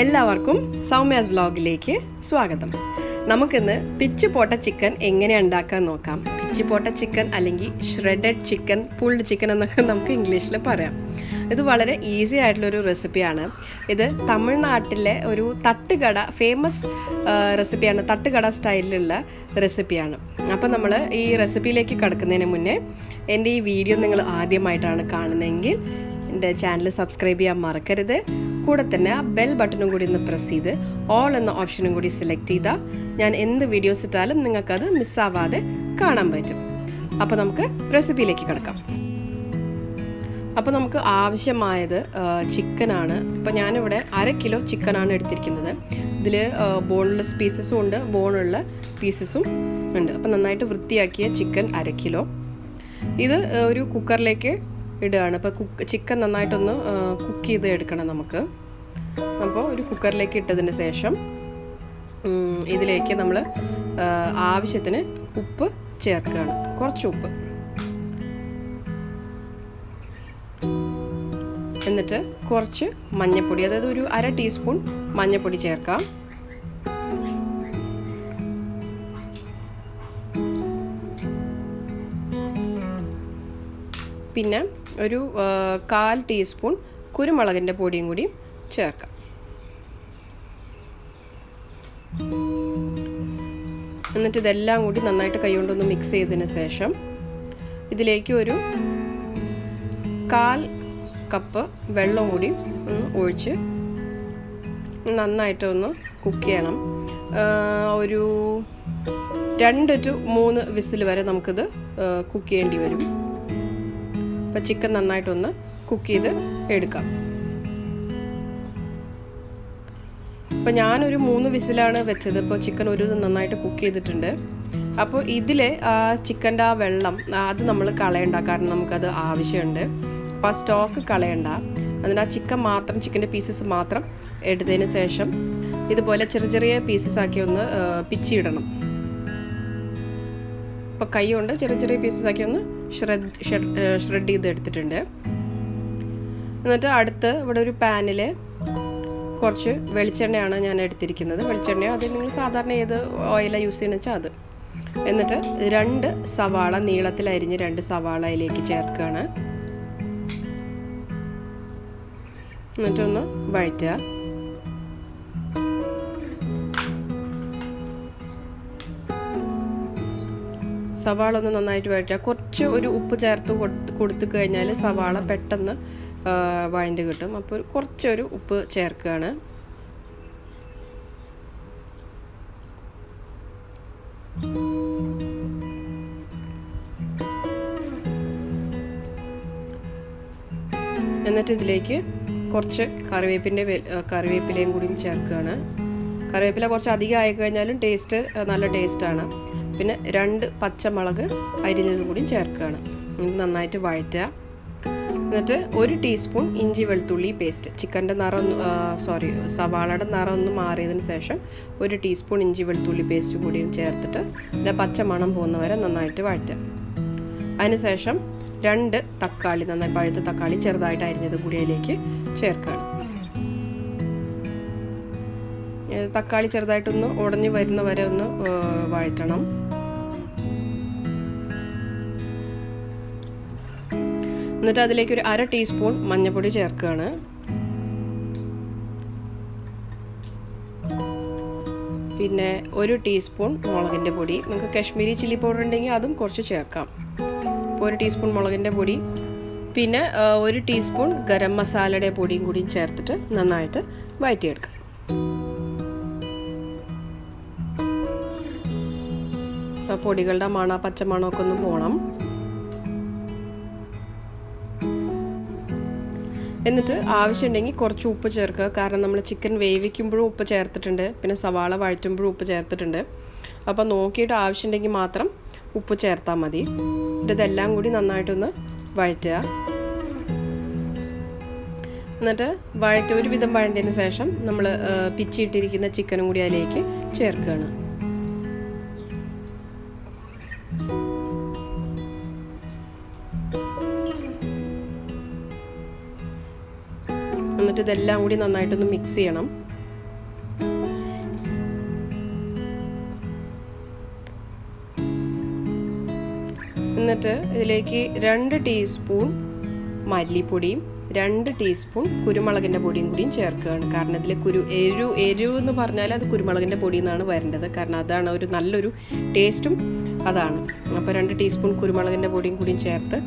എല്ലാവർക്കും സൗമ്യാസ് വ്ലോഗിലേക്ക് സ്വാഗതം. നമുക്കിന്ന് പിച്ചി പോട്ട ചിക്കൻ എങ്ങനെ ഉണ്ടാക്കാൻ നോക്കാം. പിച്ചി പോട്ട ചിക്കൻ അല്ലെങ്കിൽ ഷ്രെഡഡ് ചിക്കൻ, പുൾഡ് ചിക്കൻ എന്നൊക്കെ നമുക്ക് ഇംഗ്ലീഷിൽ പറയാം. ഇത് വളരെ ഈസി ആയിട്ടുള്ളൊരു റെസിപ്പിയാണ്. ഇത് തമിഴ്നാട്ടിലെ ഒരു തട്ടുകട ഫേമസ് റെസിപ്പിയാണ്, തട്ടുകട സ്റ്റൈലിലുള്ള റെസിപ്പിയാണ്. അപ്പോൾ നമ്മൾ ഈ റെസിപ്പിയിലേക്ക് കടക്കുന്നതിന് മുന്നേ എൻ്റെ ഈ വീഡിയോ നിങ്ങൾ ആദ്യമായിട്ടാണ് കാണുന്നതെങ്കിൽ എൻ്റെ ചാനൽ സബ്സ്ക്രൈബ് ചെയ്യാൻ മറക്കരുത്. കൂടെ തന്നെ ആ ബെൽ ബട്ടണും കൂടി ഒന്ന് പ്രസ് ചെയ്ത് ഓൾ എന്ന ഓപ്ഷനും കൂടി സെലക്ട് ചെയ്താൽ ഞാൻ എന്ത് വീഡിയോസ് ഇട്ടാലും നിങ്ങൾക്കത് മിസ്സാവാതെ കാണാൻ പറ്റും. അപ്പോൾ നമുക്ക് റെസിപ്പിയിലേക്ക് കിടക്കാം. അപ്പോൾ നമുക്ക് ആവശ്യമായത് ചിക്കനാണ്. അപ്പോൾ ഞാനിവിടെ 1/2 കിലോ ചിക്കനാണ് എടുത്തിരിക്കുന്നത്. ഇതിൽ ബോൺലെസ് പീസസും ഉണ്ട്, ബോണുള്ള പീസസും ഉണ്ട്. അപ്പോൾ നന്നായിട്ട് വൃത്തിയാക്കിയ ചിക്കൻ 1/2 കിലോ. ഇത് ഒരു കുക്കറിലേക്ക് ഇടുകയാണ്. അപ്പോൾ ചിക്കൻ നന്നായിട്ടൊന്ന് കുക്ക് ചെയ്ത് എടുക്കണം നമുക്ക്. അപ്പോൾ ഒരു കുക്കറിലേക്ക് ഇട്ടതിന് ശേഷം ഇതിലേക്ക് നമ്മൾ ആവശ്യത്തിന് ഉപ്പ് ചേർക്കുകയാണ്. കുറച്ച് ഉപ്പ്, എന്നിട്ട് കുറച്ച് മഞ്ഞൾപ്പൊടി, അതായത് ഒരു 1/2 ടീസ്പൂൺ മഞ്ഞൾപ്പൊടി ചേർക്കാം. പിന്നെ ഒരു 1/4 ടീസ്പൂൺ കുരുമുളകിൻ്റെ പൊടിയും കൂടി ചേർക്കാം. എന്നിട്ട് ഇതെല്ലാം കൂടി നന്നായിട്ട് കൈകൊണ്ടൊന്ന് മിക്സ് ചെയ്തതിന് ശേഷം ഇതിലേക്ക് ഒരു 1/4 കപ്പ് വെള്ളം കൂടി ഒന്ന് ഒഴിച്ച് നന്നായിട്ടൊന്ന് കുക്ക് ചെയ്യണം. ഒരു 2 to 3 വിസിൽ വരെ നമുക്കിത് കുക്ക് ചെയ്യേണ്ടി വരും. അപ്പോൾ ചിക്കൻ നന്നായിട്ടൊന്ന് കുക്ക് ചെയ്ത് എടുക്കാം. അപ്പോൾ ഞാനൊരു 3 വിസിലാണ് വെച്ചത്. ഇപ്പോൾ ചിക്കൻ ഒരു നന്നായിട്ട് കുക്ക് ചെയ്തിട്ടുണ്ട്. അപ്പോൾ ഇതിൽ ചിക്കൻ്റെ ആ വെള്ളം അത് നമ്മൾ കളയണ്ട, കാരണം നമുക്കത് ആവശ്യമുണ്ട്. അപ്പോൾ ആ സ്റ്റോക്ക് കളയണ്ട. അതിന് ആ ചിക്കൻ മാത്രം, ചിക്കൻ്റെ പീസസ് മാത്രം എടുത്തതിന് ശേഷം ഇതുപോലെ ചെറിയ ചെറിയ പീസസ് ആക്കി ഒന്ന് പിച്ചിയിടണം. അപ്പോൾ കൈ കൊണ്ട് ചെറിയ ചെറിയ പീസസ് ആക്കി ഒന്ന് ഷ്രെഡ് ചെയ്ത് എടുത്തിട്ടുണ്ട്. എന്നിട്ട് അടുത്ത് ഇവിടെ ഒരു പാനിൽ കുറച്ച് വെളിച്ചെണ്ണയാണ് ഞാൻ എടുത്തിരിക്കുന്നത്. വെളിച്ചെണ്ണയോ അത് നിങ്ങൾ സാധാരണ ഏത് ഓയിലാണ് യൂസ് ചെയ്യുന്നത് വെച്ചാൽ അത്. എന്നിട്ട് 2 സവാള നീളത്തിൽ അരിഞ്ഞ് 2 സവാള അതിലേക്ക് ചേർക്കുകയാണ്. എന്നിട്ടൊന്ന് വഴറ്റുക. സവാള ഒന്ന് നന്നായിട്ട് വഴറ്റുക. കുറച്ച് ഒരു ഉപ്പ് ചേർത്ത് കൊടുത്തു കഴിഞ്ഞാൽ സവാള പെട്ടെന്ന് വഴണ്ട് കിട്ടും. അപ്പോൾ കുറച്ചൊരു ഉപ്പ് ചേർക്കുകയാണ്. എന്നിട്ട് ഇതിലേക്ക് കുറച്ച് കറിവേപ്പിലയും കൂടിയും ചേർക്കുകയാണ്. കറിവേപ്പില കുറച്ച് അധികം ആയിക്കഴിഞ്ഞാലും ടേസ്റ്റ് നല്ല ടേസ്റ്റാണ്. പിന്നെ 2 പച്ചമുളക് അരിഞ്ഞതും കൂടി ചേർക്കുകയാണ്. ഇത് നന്നായിട്ട് വഴറ്റുക. എന്നിട്ട് 1 ടീസ്പൂൺ ഇഞ്ചി വെളുത്തുള്ളി പേസ്റ്റ്. ചിക്കൻ്റെ സവാളയുടെ നിറം ഒന്ന് മാറിയതിന് ശേഷം 1 ടീസ്പൂൺ ഇഞ്ചി വെളുത്തുള്ളി പേസ്റ്റ് കൂടിയും ചേർത്തിട്ട് പിന്നെ പച്ചമണം പോകുന്നവരെ നന്നായിട്ട് വഴറ്റുക. അതിനുശേഷം 2 തക്കാളി, നന്നായി പഴുത്ത തക്കാളി ചെറുതായിട്ട് അരിഞ്ഞത് കൂടി അതിലേക്ക് ചേർക്കുകയാണ്. തക്കാളി ചെറുതായിട്ടൊന്ന് ഉടഞ്ഞു വരുന്ന വരെ ഒന്ന് വഴറ്റണം. എന്നിട്ട് അതിലേക്ക് ഒരു 1/2 ടീസ്പൂൺ മഞ്ഞൾപ്പൊടി ചേർക്കുകയാണ്. പിന്നെ 1 ടീസ്പൂൺ മുളകിൻ്റെ പൊടി. നിങ്ങൾക്ക് കാശ്മീരി ചില്ലി പൗഡർ ഉണ്ടെങ്കിൽ അതും കുറച്ച് ചേർക്കാം. അപ്പോൾ 1 ടീസ്പൂൺ മുളകിൻ്റെ പൊടി, പിന്നെ 1 ടീസ്പൂൺ ഗരം മസാലയുടെ പൊടിയും കൂടിയും ചേർത്തിട്ട് നന്നായിട്ട് വഴറ്റിയെടുക്കാം. പൊടികളുടെ പച്ചമണമൊക്കെ ഒന്ന് പോകണം. എന്നിട്ട് ആവശ്യമുണ്ടെങ്കിൽ കുറച്ച് ഉപ്പ് ചേർക്കുക. കാരണം നമ്മൾ ചിക്കൻ വേവിക്കുമ്പോഴും ഉപ്പ് ചേർത്തിട്ടുണ്ട്, പിന്നെ സവാള വഴറ്റുമ്പോഴും ഉപ്പ് ചേർത്തിട്ടുണ്ട്. അപ്പോൾ നോക്കിയിട്ട് ആവശ്യമുണ്ടെങ്കിൽ മാത്രം ഉപ്പ് ചേർത്താൽ മതി. ഇതെല്ലാം കൂടി നന്നായിട്ടൊന്ന് വഴറ്റുക. എന്നിട്ട് ഒരുവിധം വഴണ്ടതിന് ശേഷം നമ്മൾ പിച്ചിയിട്ടിരിക്കുന്ന ചിക്കനും കൂടി അതിലേക്ക് ചേർക്കുകയാണ്. എന്നിട്ട് ഇതെല്ലാം കൂടി നന്നായിട്ടൊന്ന് മിക്സ് ചെയ്യണം. എന്നിട്ട് ഇതിലേക്ക് 2 ടീസ്പൂൺ മല്ലിപ്പൊടിയും 2 ടീസ്പൂൺ കുരുമുളകിൻ്റെ പൊടിയും കൂടിയും ചേർക്കുകയാണ്. കാരണം ഇതിൽ എരിവ് എന്ന് പറഞ്ഞാൽ അത് കുരുമുളകിൻ്റെ പൊടിയിൽ നിന്നാണ് വരേണ്ടത്. കാരണം അതാണ് ഒരു നല്ലൊരു ടേസ്റ്റും അതാണ്. അപ്പോൾ 2 ടീസ്പൂൺ കുരുമുളകിൻ്റെ പൊടിയും കൂടിയും ചേർത്ത്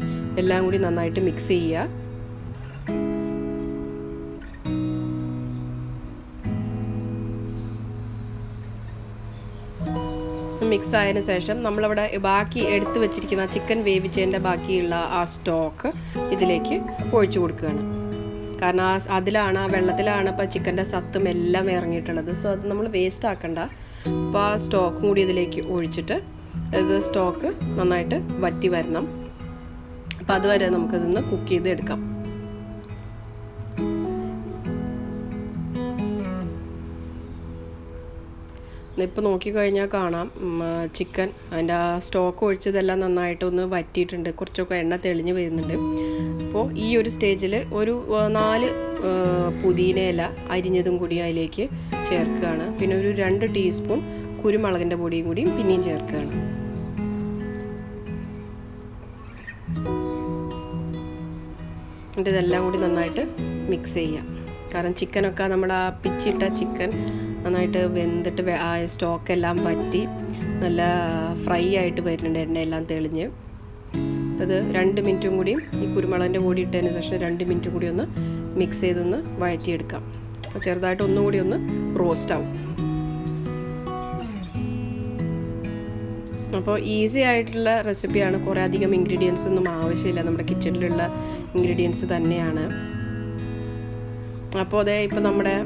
എല്ലാം കൂടി നന്നായിട്ട് മിക്സ് ചെയ്യുക. മിക്സ് ആയതിനു ശേഷം നമ്മളവിടെ ബാക്കി എടുത്തു വെച്ചിരിക്കുന്ന ചിക്കൻ വേവിച്ചതിൻ്റെ ബാക്കിയുള്ള ആ സ്റ്റോക്ക് ഇതിലേക്ക് ഒഴിച്ചു കൊടുക്കുകയാണ്. കാരണം അതിലാണ്, ആ വെള്ളത്തിലാണ് ഇപ്പോൾ ചിക്കൻ്റെ സത്തും എല്ലാം ഇറങ്ങിയിട്ടുള്ളത്. സോ അത് നമ്മൾ വേസ്റ്റ് ആക്കണ്ട. അപ്പോൾ ആ സ്റ്റോക്കും കൂടി ഇതിലേക്ക് ഒഴിച്ചിട്ട് ഇത് സ്റ്റോക്ക് നന്നായിട്ട് വറ്റി വരണം. അപ്പോൾ അതുവരെ നമുക്കതൊന്ന് കുക്ക് ചെയ്ത് എടുക്കാം. ഇപ്പോൾ നോക്കിക്കഴിഞ്ഞാൽ കാണാം ചിക്കൻ അതിൻ്റെ ആ സ്റ്റോക്ക് ഒഴിച്ചതെല്ലാം നന്നായിട്ടൊന്ന് വറ്റിയിട്ടുണ്ട്. കുറച്ചൊക്കെ എണ്ണ തെളിഞ്ഞ് വരുന്നുണ്ട്. അപ്പോൾ ഈ ഒരു സ്റ്റേജിൽ ഒരു 4 പുതിന ഇല അരിഞ്ഞതും കൂടി അതിലേക്ക് ചേർക്കുകയാണ്. പിന്നെ ഒരു 2 ടീസ്പൂൺ കുരുമുളകിൻ്റെ പൊടിയും കൂടിയും പിന്നെയും ചേർക്കുകയാണ്. എന്നിട്ട് ഇതെല്ലാം കൂടി നന്നായിട്ട് മിക്സ് ചെയ്യാം. കാരണം ചിക്കനൊക്കെ നമ്മൾ ആ പിച്ചിട്ട ചിക്കൻ നന്നായിട്ട് വെന്തിട്ട് ആ സ്റ്റോക്കെല്ലാം വറ്റി നല്ല ഫ്രൈ ആയിട്ട് വരുന്നുണ്ട്, എണ്ണയെല്ലാം തെളിഞ്ഞ്. അത് 2 മിനിറ്റും കൂടിയും ഈ കുരുമുളകിൻ്റെ പൊടി ഇട്ടതിന് ശേഷം 2 മിനിറ്റും കൂടി ഒന്ന് മിക്സ് ചെയ്തൊന്ന് വഴറ്റിയെടുക്കാം. അപ്പോൾ ചെറുതായിട്ട് ഒന്നുകൂടി ഒന്ന് റോസ്റ്റ് ആവും. അപ്പോൾ ഈസി ആയിട്ടുള്ള റെസിപ്പിയാണ്. കുറേ അധികം ഇൻഗ്രീഡിയൻസ് ഒന്നും ആവശ്യമില്ല, നമ്മുടെ കിച്ചണിലുള്ള ഇൻഗ്രീഡിയൻസ് തന്നെയാണ്. അപ്പോൾ അതേ ഇപ്പോൾ നമ്മുടെ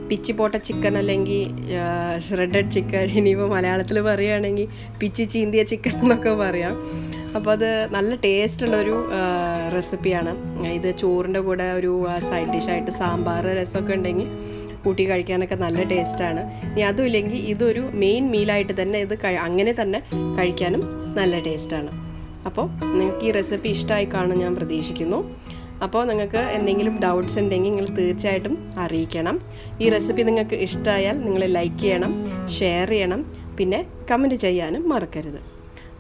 പിച്ചി പോട്ട ചിക്കൻ അല്ലെങ്കിൽ ഷ്രെഡഡ് ചിക്കൻ, ഇനിയിപ്പോൾ മലയാളത്തിൽ പറയുകയാണെങ്കിൽ പിച്ചി ചീന്തിയ ചിക്കൻ എന്നൊക്കെ പറയാം. അപ്പോൾ അത് നല്ല ടേസ്റ്റുള്ളൊരു റെസിപ്പിയാണ്. ഇത് ചോറിൻ്റെ കൂടെ ഒരു സൈഡ് ഡിഷായിട്ട് സാമ്പാർ രസമൊക്കെ ഉണ്ടെങ്കിൽ കൂട്ടി കഴിക്കാനൊക്കെ നല്ല ടേസ്റ്റാണ്. ഇനി അതും ഇല്ലെങ്കിൽ ഇതൊരു മെയിൻ മീലായിട്ട് തന്നെ ഇത് അങ്ങനെ തന്നെ കഴിക്കാനും നല്ല ടേസ്റ്റാണ്. അപ്പോൾ നിങ്ങൾക്ക് ഈ റെസിപ്പി ഇഷ്ടമായി കാണും ഞാൻ പ്രതീക്ഷിക്കുന്നു. അപ്പോൾ നിങ്ങൾക്ക് എന്തെങ്കിലും ഡൗട്ട്സ് ഉണ്ടെങ്കിൽ നിങ്ങൾ തീർച്ചയായിട്ടും അറിയിക്കണം. ഈ റെസിപ്പി നിങ്ങൾക്ക് ഇഷ്ടമായാൽ നിങ്ങൾ ലൈക്ക് ചെയ്യണം, ഷെയർ ചെയ്യണം, പിന്നെ കമൻറ്റ് ചെയ്യാനും മറക്കരുത്.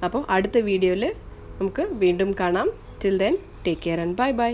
അപ്പോൾ അടുത്ത വീഡിയോയിൽ നമുക്ക് വീണ്ടും കാണാം. Till then take care and bye bye.